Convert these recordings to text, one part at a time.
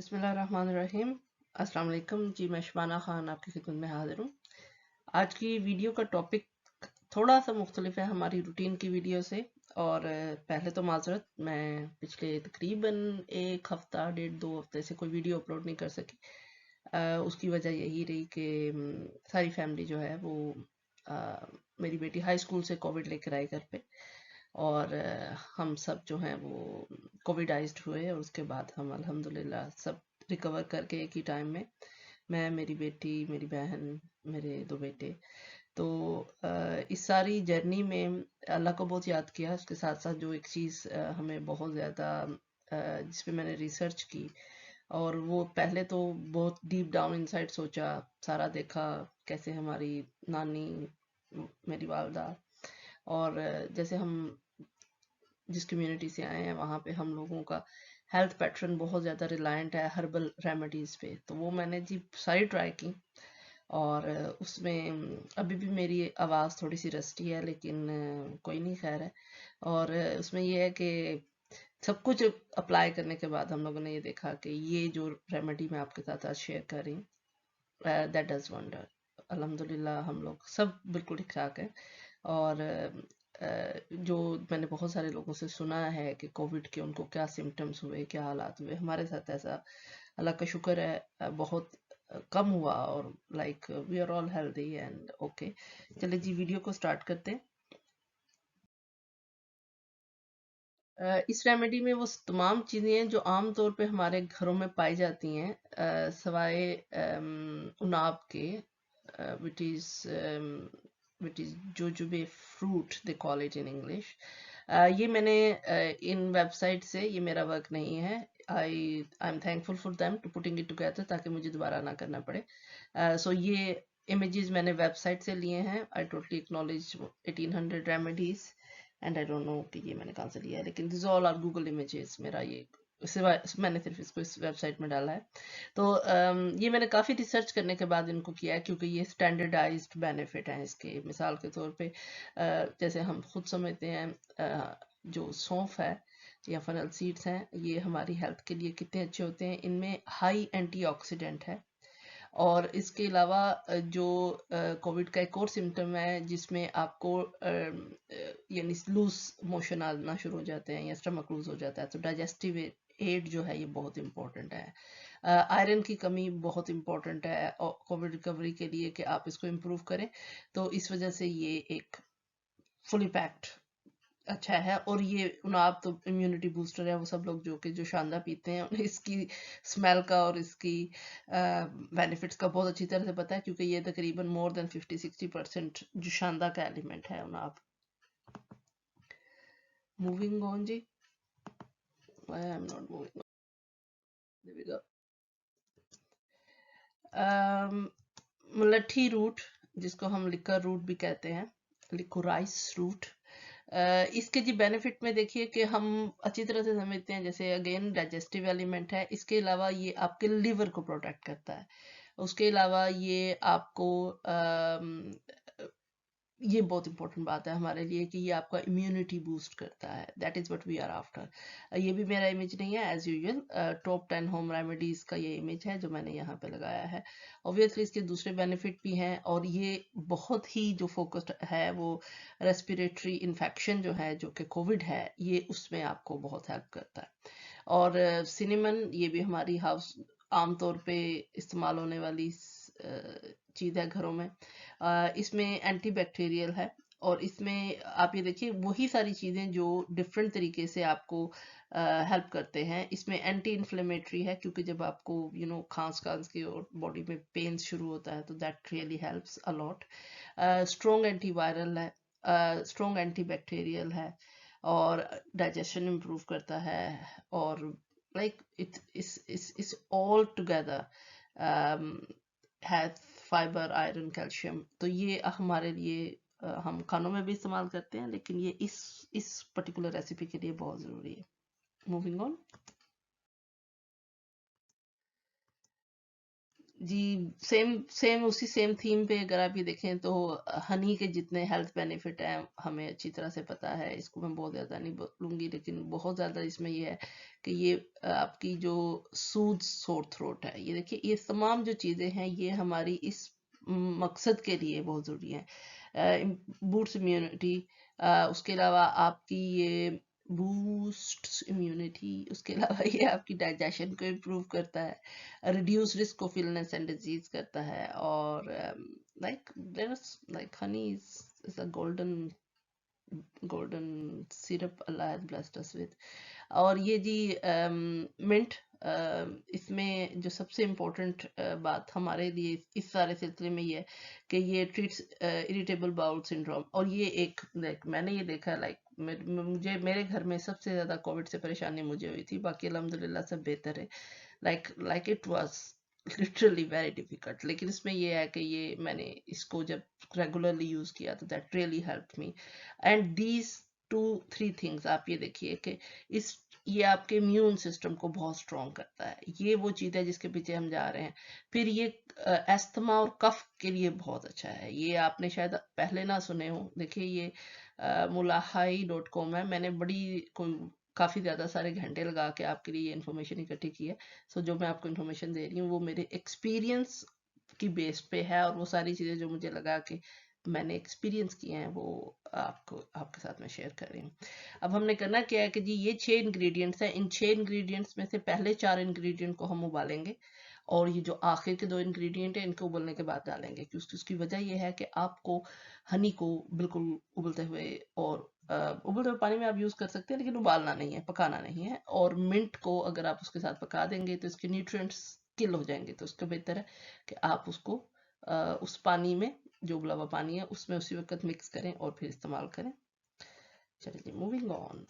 बिस्मिल्लाहिर्रहमानिर्रहीम। अस्सलाम वालेकुम जी, मैं शबाना खान आपकी खिदमत में हाजिर हूँ। आज की वीडियो का टॉपिक थोड़ा सा मुख्तलिफ है हमारी रूटीन की वीडियो से। और पहले तो माजरत, मैं पिछले तकरीबन एक हफ्ता 1.5-2 हफ्ते से कोई वीडियो अपलोड नहीं कर सकी। उसकी वजह यही रही कि सारी फैमिली जो है वो अ, मेरी बेटी हाई स्कूल से कोविड लेकर आई घर पे। और हम सब जो हैं वो कोविडाइज्ड हुए और उसके बाद हम अल्हम्दुलिल्लाह सब रिकवर करके एक ही टाइम में, मैं, मेरी बेटी, मेरी बहन, मेरे 2 बेटे, तो इस सारी जर्नी में अल्लाह को बहुत याद किया। उसके साथ साथ जो एक चीज़ हमें बहुत ज़्यादा जिस पे मैंने रिसर्च की, और वो पहले तो बहुत डीप डाउन इनसाइड सोचा, सारा देखा कैसे हमारी नानी, मेरी वालदा, और जैसे हम जिस कम्युनिटी से आए हैं वहाँ पे हम लोगों का हेल्थ पैटर्न बहुत ज़्यादा रिलायंट है हर्बल रेमेडीज़ पे। तो वो मैंने जी सारी ट्राई की। और उसमें अभी भी मेरी आवाज़ थोड़ी सी रस्टी है, लेकिन कोई नहीं, खैर है। और उसमें ये है कि सब कुछ अप्लाई करने के बाद हम लोगों ने ये देखा कि ये जो रेमेडी मैं आपके साथ आज शेयर कर रही हूँ, दैट डज वंडर। अल्हम्दुलिल्लाह हम लोग सब बिल्कुल ठीक ठाक हैं। और जो मैंने बहुत सारे लोगों से सुना है कि कोविड के उनको क्या सिम्टम्स हुए, क्या हालात हुए, हमारे साथ ऐसा अल्लाह का शुक्र है बहुत कम हुआ। और like we are all healthy and okay. चलिए जी, वीडियो को स्टार्ट करते हैं। इस रेमेडी में वो तमाम चीज़ें हैं जो आम तौर पे हमारे घरों में पाई जाती हैं, सवाए उनाब के, which is jujube fruit, they call it in English. ये मैंने इन वेबसाइट से, ये मेरा वर्क नहीं है। I am thankful for them to putting it together, ताकि मुझे दोबारा ना करना पड़े। सो ये इमेजेस मैंने वेबसाइट से लिए हैं। I totally acknowledge 1800 remedies, and I don't know कि ये मैंने कहाँ से लिया है, लेकिन this all are Google images. मेरा ये सिवाय मैंने सिर्फ इसको इस वेबसाइट में डाला है। तो ये मैंने काफ़ी रिसर्च करने के बाद इनको किया है, क्योंकि ये स्टैंडर्डाइज्ड बेनिफिट हैं इसके। मिसाल के तौर पे जैसे हम खुद समझते हैं, जो सौंफ है या फनल सीड्स हैं, ये हमारी हेल्थ के लिए कितने अच्छे होते हैं। इनमें हाई एंटीऑक्सीडेंट है। और इसके अलावा जो कोविड का एक और सिम्टम है जिसमें आपको यानी लूज मोशन आना शुरू हो जाते हैं या स्टमक लूज हो जाता है, तो डाइजेस्टिव एड जो है ये बहुत इंपॉर्टेंट है। आयरन की कमी बहुत इंपॉर्टेंट है कोविड रिकवरी के लिए, कि आप इसको इम्प्रूव करें। तो इस वजह से ये एक फुली पैक्ड अच्छा है। और ये आप तो इम्यूनिटी बूस्टर है। वो सब लोग जो शानदार पीते हैं उन्हें इसकी स्मेल का और इसकी बेनिफिट्स का बहुत अच्छी तरह से पता है, क्योंकि ये तकरीबन मोर देन 50-60% जो शानदार का एलिमेंट है आप। मूविंग ऑन जी, I am not moving, there we go. मलट्ठी रूट, जिसको हम लिकर रूट भी कहते हैं, लिकोराइस रूट। इसके जी बेनिफिट में देखिए कि हम अच्छी तरह से समझते हैं। जैसे अगेन डाइजेस्टिव एलिमेंट है, इसके अलावा ये आपके लिवर को प्रोटेक्ट करता है। उसके अलावा ये आपको ये बहुत इंपॉर्टेंट बात है हमारे लिए कि ये आपका इम्यूनिटी बूस्ट करता है। That is what we are after. ये भी मेरा इमेज नहीं है, as usual top 10 home remedies का ये इमेज है जो मैंने यहाँ पे लगाया है। ऑब्वियसली इसके दूसरे बेनिफिट भी हैं, और ये बहुत ही जो फोकस्ड है वो रेस्पिरेटरी इन्फेक्शन जो है, जो कि कोविड है, ये उसमें आपको बहुत हेल्प करता है। और सिनेमन, ये भी हमारी हाउस आमतौर पे इस्तेमाल होने वाली चीज़ है घरों में। इसमें एंटी बैक्टीरियल है। और इसमें आप ये देखिए वही सारी चीज़ें जो डिफरेंट तरीके से आपको हेल्प करते हैं। इसमें एंटी इन्फ्लेमेटरी है, क्योंकि जब आपको खांस खांस के और बॉडी में पेन शुरू होता है, तो that really helps a lot. Strong antiviral है, स्ट्रॉन्ग एंटी बैक्टीरियल है, और डाइजेशन इम्प्रूव करता है। और लाइक इट्स ऑल टुगेदर है फाइबर, आयरन, कैल्शियम। तो ये हमारे लिए हम खानों में भी इस्तेमाल करते हैं, लेकिन ये इस पर्टिकुलर रेसिपी के लिए बहुत ज़रूरी है। Moving on. जी, सेम सेम उसी सेम थीम पे अगर आप ये देखें तो हनी के जितने हेल्थ बेनिफिट हैं हमें अच्छी तरह से पता है, इसको मैं बहुत ज़्यादा नहीं बोलूँगी, लेकिन बहुत ज़्यादा इसमें ये है कि ये आपकी जो सूद सोर थ्रोट है, ये देखिए ये तमाम जो चीज़ें हैं ये हमारी इस मकसद के लिए बहुत ज़रूरी हैं। बूट्स इम्यूनिटी, उसके अलावा आपकी ये बूस्ट इम्यूनिटी, उसके अलावा ये आपकी डाइजेशन को इम्प्रूव करता है, reduce risk of illness and disease करता है, और like there is like honey is a golden syrup Allah has blessed us with. और ये जी मिंट, इसमें जो सबसे इम्पोर्टेंट बात हमारे लिए इस सारे सिलसिले में ये है कि ये ट्रीट्स इरिटेबल बाउल सिंड्रोम, और ये एक लाइक मैंने ये देखा लाइक मुझे मेरे घर में सबसे ज्यादा कोविड से परेशानी मुझे हुई थी, बाकी अल्हम्दुलिल्लाह सब बेहतर है। Like it was literally very difficult, लेकिन इसमें ये है कि ये मैंने इसको जब रेगुलरली यूज किया तो that really help me. And these 2-3 things आप ये देखिए कि इस ये आपके इम्यून सिस्टम को बहुत स्ट्रॉन्ग करता है, ये वो चीज़ है जिसके पीछे हम जा रहे हैं। फिर ये अस्थमा और कफ के लिए बहुत अच्छा है, ये आपने शायद पहले ना सुने हो, देखिए ये मुलाहाई.com है, मैंने बड़ी कोई काफ़ी ज़्यादा सारे घंटे लगा के आपके लिए ये इन्फॉर्मेशन इकट्ठी की है। सो जो मैं आपको इन्फॉर्मेशन दे रही हूँ वो मेरे एक्सपीरियंस की बेस पे है, और वो सारी चीज़ें जो मुझे लगा कि मैंने एक्सपीरियंस किए हैं वो आपको आपके साथ मैं शेयर कर रही हूँ। अब हमने करना क्या है कि जी ये 6 इंग्रेडिएंट्स हैं, इन 6 इंग्रेडिएंट्स में से पहले 4 इंग्रेडिएंट को हम उबालेंगे, और ये जो आखिर के 2 इंग्रेडिएंट हैं इनको उबलने के बाद डालेंगे, क्योंकि उसकी वजह यह है कि आपको हनी को बिल्कुल उबलते हुए, और उबलते हुए पानी में आप यूज कर सकते हैं, लेकिन उबालना नहीं है, पकाना नहीं है। और मिंट को अगर आप उसके साथ पका देंगे तो इसके न्यूट्रिएंट्स किल हो जाएंगे, तो उसके बेहतर है कि आप उसको उस पानी में, जो उबला हुआ पानी है उसमें उसी वक्त मिक्स करें और फिर इस्तेमाल करें। चलिए मूविंग ऑन।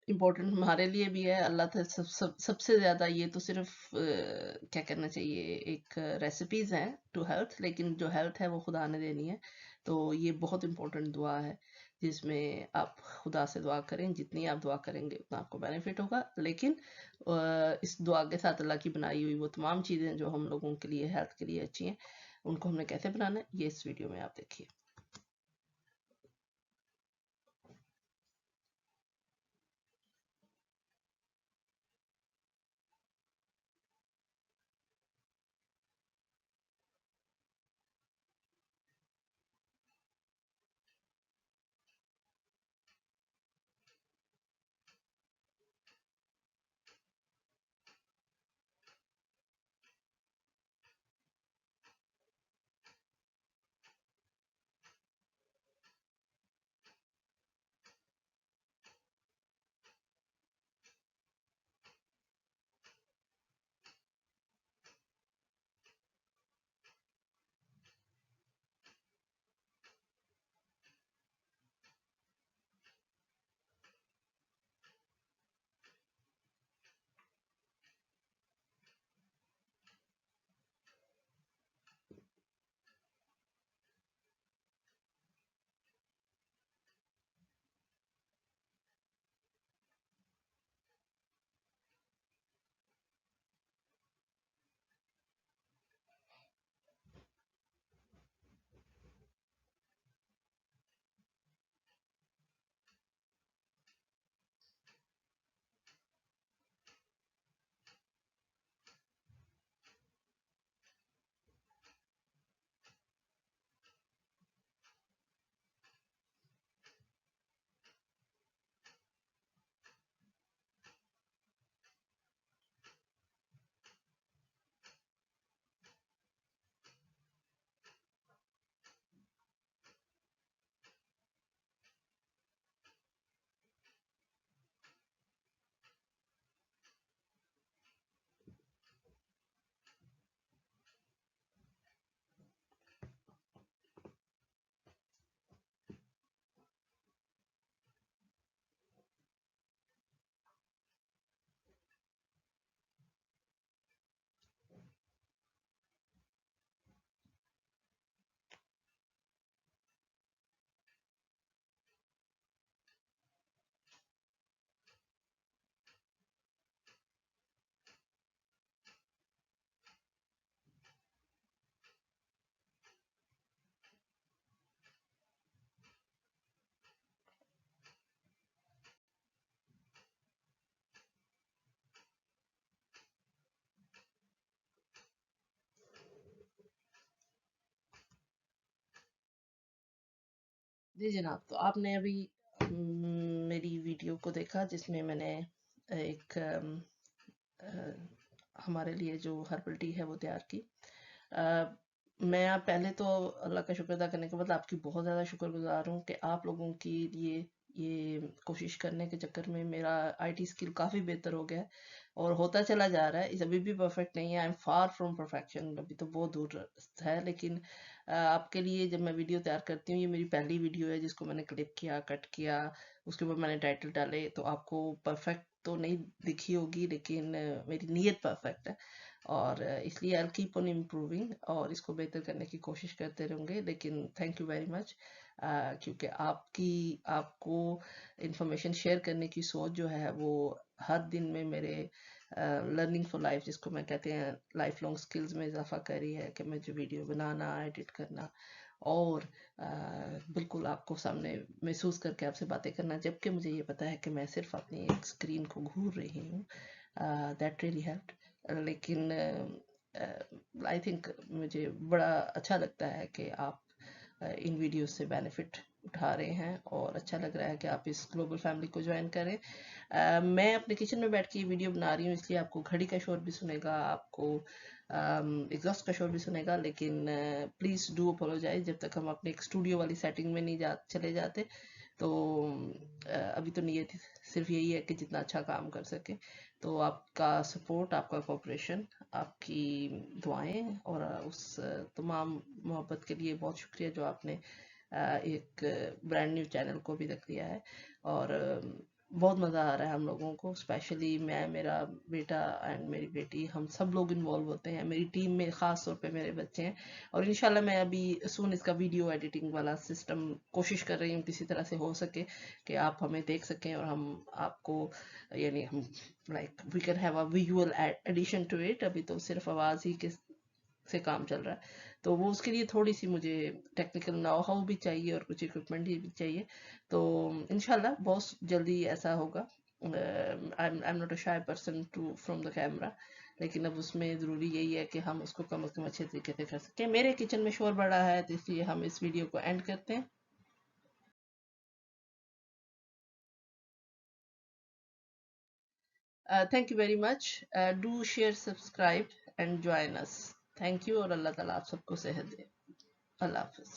इम्पोर्टेंट हमारे लिए भी है, अल्लाह सबसे ज़्यादा ये तो सिर्फ क्या करना चाहिए, एक रेसिपीज़ हैं टू हेल्थ, लेकिन जो हेल्थ है वो खुदा ने देनी है। तो ये बहुत इम्पोर्टेंट दुआ है जिसमें आप खुदा से दुआ करें, जितनी आप दुआ करेंगे उतना आपको बेनिफिट होगा, लेकिन इस दुआ के साथ अल्लाह की बनाई हुई वो तमाम चीज़ें जो हम लोगों के लिए हेल्थ के लिए अच्छी हैं, उनको हमने कैसे बनाना है ये इस वीडियो में आप देखिए। जी जनाब, तो आपने अभी मेरी वीडियो को देखा जिसमें मैंने एक हमारे लिए जो हर्बल टी है वो तैयार की। अ, मैं आप पहले तो अल्लाह का शुक्र अदा करने के बाद आपकी बहुत ज़्यादा शुक्रगुजार हूँ कि आप लोगों के लिए ये कोशिश करने के चक्कर में मेरा आईटी स्किल काफ़ी बेहतर हो गया है और होता चला जा रहा है। इस अभी भी परफेक्ट नहीं है, I M far from perfection, अभी तो बहुत दूर है। लेकिन आपके लिए जब मैं वीडियो तैयार करती हूँ, ये मेरी पहली वीडियो है जिसको मैंने क्लिप किया, कट किया, उसके ऊपर मैंने टाइटल डाले, तो आपको परफेक्ट तो नहीं दिखी होगी, लेकिन मेरी नीयत परफेक्ट है और इसलिए आई कीप ऑन इम्प्रूविंग और इसको बेहतर करने की कोशिश करते रहेंगे। लेकिन थैंक यू वेरी मच, क्योंकि आपको इंफॉर्मेशन शेयर करने की सोच जो है वो हर दिन में मेरे लर्निंग फॉर लाइफ, जिसको मैं कहते हैं लाइफ लॉन्ग स्किल्स में इजाफा करी है कि मुझे वीडियो बनाना, एडिट करना और बिल्कुल आपको सामने महसूस करके आपसे बातें करना, जबकि मुझे ये पता है कि मैं सिर्फ अपनी एक स्क्रीन को घूर रही हूँ। That really helped. लेकिन आई थिंक मुझे बड़ा अच्छा लगता है कि आप इन वीडियोस से बेनिफिट उठा रहे हैं और अच्छा लग रहा है कि आप इस ग्लोबल फैमिली को ज्वाइन करें। मैं अपने किचन में बैठ के ये वीडियो बना रही हूँ, इसलिए आपको घड़ी का शोर भी सुनेगा, आपको एग्जॉस्ट का शोर भी सुनेगा, लेकिन प्लीज़ डू अपोलोजाइज जब तक हम अपने एक स्टूडियो वाली सेटिंग में नहीं चले जाते। तो अभी तो नीयत सिर्फ यही है कि जितना अच्छा काम कर सके। तो आपका सपोर्ट, आपका कोऑपरेशन, आपकी दुआएं और उस तमाम मोहब्बत के लिए बहुत शुक्रिया जो आपने एक ब्रांड न्यू चैनल को भी रख लिया है। और बहुत मज़ा आ रहा है हम लोगों को, स्पेशली मैं, मेरा बेटा एंड मेरी बेटी, हम सब लोग इन्वॉल्व होते हैं। मेरी टीम में ख़ास तौर पे मेरे बच्चे हैं और इंशाल्लाह मैं अभी सून इसका वीडियो एडिटिंग वाला सिस्टम कोशिश कर रही हूँ किसी तरह से हो सके कि आप हमें देख सकें और हम आपको, यानी हम like we can have a visual addition to it. अभी तो सिर्फ आवाज़ ही के से काम चल रहा है, तो वो उसके लिए थोड़ी सी मुझे टेक्निकल नो हाउ भी चाहिए और कुछ इक्विपमेंट भी चाहिए। तो इंशाल्लाह बहुत जल्दी ऐसा होगा। I am not a shy person to from the camera, लेकिन अब उसमें ज़रूरी यही है कि हम उसको कम से कम अच्छे तरीके से कर सकें। मेरे किचन में शोर बड़ा है, तो इसलिए हम इस वीडियो को एंड करते हैं। Thank you very much, do share, subscribe and join us. Thank you और अल्लाह ताला आप सबको सेहत दे। अल्लाह हाफिज।